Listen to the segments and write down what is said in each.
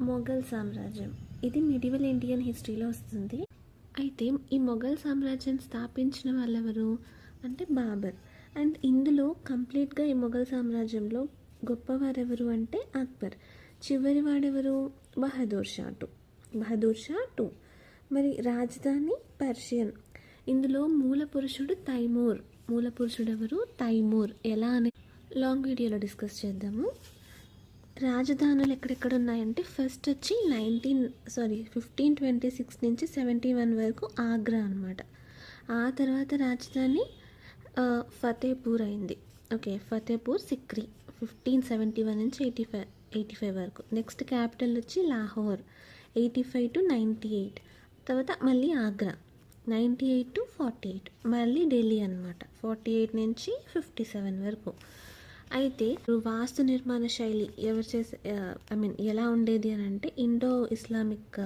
మొఘల్ సామ్రాజ్యం ఇది medieval Indian హిస్టరీలో వస్తుంది. అయితే ఈ మొఘల్ సామ్రాజ్యం స్థాపించిన వాళ్ళెవరు అంటే బాబర్. అండ్ ఇందులో కంప్లీట్గా ఈ మొఘల్ సామ్రాజ్యంలో గొప్పవారెవరు అంటే అక్బర్. చివరి వాడెవరు బహదూర్ షా టూ. మరి రాజధాని పర్షియన్. ఇందులో మూల పురుషుడు ఎవరు తైమూర్. ఎలా అనే లాంగ్ వీడియోలో డిస్కస్ చేద్దాము. రాజధానులు ఎక్కడెక్కడ ఉన్నాయంటే ఫస్ట్ వచ్చి 1526 నుంచి 71 వరకు ఆగ్రా అనమాట. ఆ తర్వాత రాజధాని ఫతేపూర్ అయింది. ఫతేపూర్ సిక్రీ 1571 నుంచి 85 వరకు. నెక్స్ట్ క్యాపిటల్ వచ్చి లాహోర్ 85 to 98. తర్వాత మళ్ళీ ఆగ్రా 98 to 48. మళ్ళీ ఢిల్లీ అనమాట 48 నుంచి 57 వరకు. అయితే వాస్తు నిర్మాణ శైలి ఎలా ఉండేది అని అంటే ఇండో ఇస్లామిక్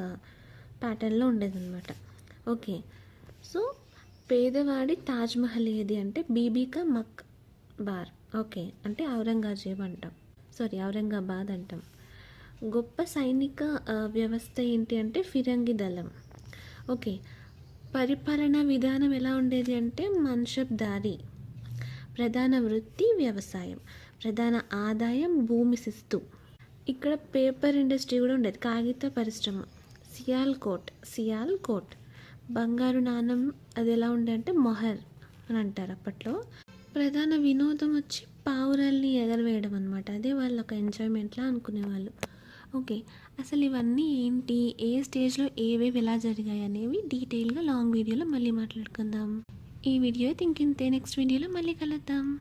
ప్యాటర్న్లో ఉండేదన్నమాట. సో పేదవాడి తాజ్మహల్ ఏది అంటే బీబీ కా మక్బార్. అంటే ఔరంగాబాద్ అంటాం. గొప్ప సైనిక వ్యవస్థ ఏంటి అంటే ఫిరంగి దళం. పరిపాలనా విధానం ఎలా ఉండేది అంటే మన్షబ్దారీ. ప్రధాన వృత్తి వ్యవసాయం, ప్రధాన ఆదాయం భూమి శిస్తు. ఇక్కడ పేపర్ ఇండస్ట్రీ కూడా ఉండేది, కాగిత పరిశ్రమ. సియాల్కోట్ బంగారు నాణం అది ఎలా ఉండే అంటే మొహర్ అని అంటారు అప్పట్లో. ప్రధాన వినోదం వచ్చి పావురాల్ని ఎగరవేయడం అనమాట. అదే వాళ్ళు ఒక ఎంజాయ్మెంట్లా అనుకునేవాళ్ళు. అసలు ఇవన్నీ ఏంటి, ఏ స్టేజ్లో ఏవేవి ఎలా జరిగాయి అనేవి డీటెయిల్గా లాంగ్ వీడియోలో మళ్ళీ మాట్లాడుకుందాం. ఈ వీడియో ఇంతే. నెక్స్ట్ వీడియోలో మళ్ళీ కలుద్దాం.